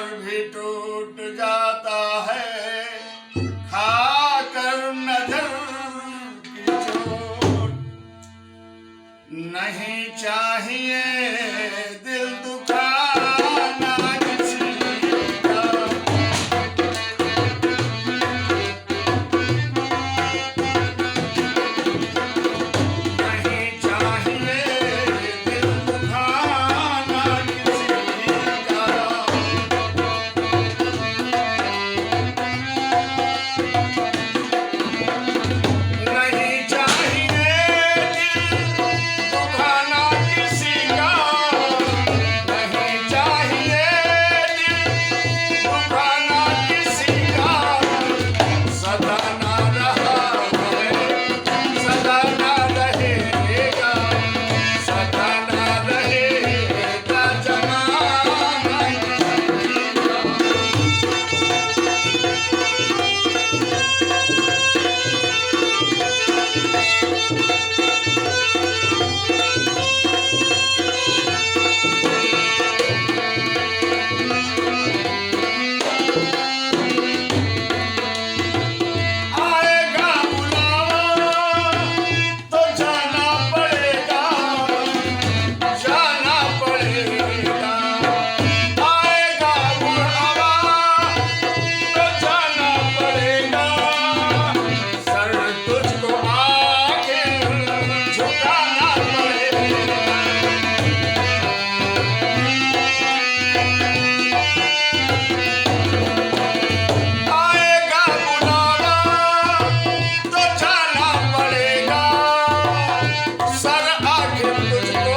प्यार भी टूट जाता है खाकर नजर की चोट। नहीं चाहिए दिल दुखाना किसी का, नहीं चाहिए दिल दुखाना किसी का। नहीं चाहिए दिल दुखाना किसी का, नहीं चाहिए दिल दुखाना किसी का। सदा ना रहा है, सदा ना रहेगा, सदा ना रहेगा जमाना किसी का। आएगा बुलावा तो जाना पड़ेगा, जाना पड़ेगा। आएगा बुलावा तो जाना पड़ेगा, सर तुझको आखिर झुकाना पड़ेगा। आएगा बुलावा तो जाना पड़ेगा, सर आखिर तुझको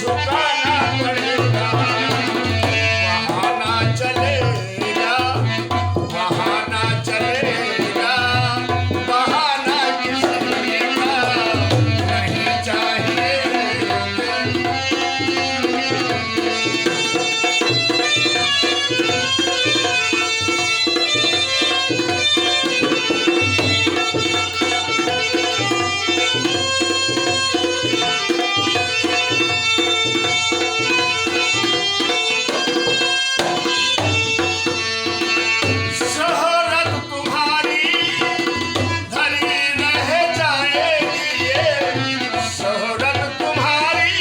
झुकाना पड़ेगा। बहाना चलेगा, बहाना चलेगा, बहाना किसी का नहीं चाहिए। शोहरत तुम्हारी धरी रह जाएगी, शोहरत तुम्हारी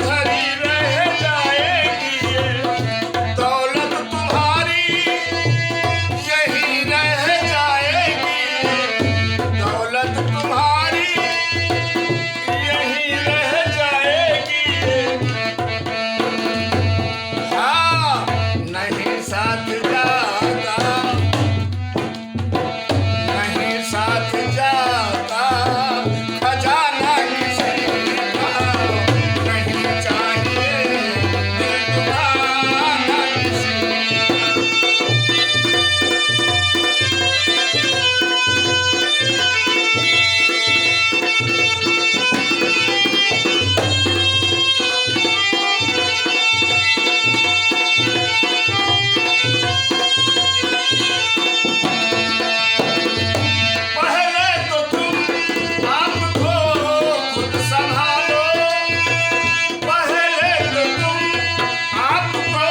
धरी रह जाएगी, दौलत तुम्हारी यही रह जाएगी, दौलत तुम्हारी यही रह जाएगी। हाँ, नहीं साथ जाता, नहीं साथ जाता खजाना किसी का, नहीं चाहिए दिल दुखाना किसी का। पहले तो तुम आपको खुद संभालो, पहले तो तुम आपको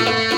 तुम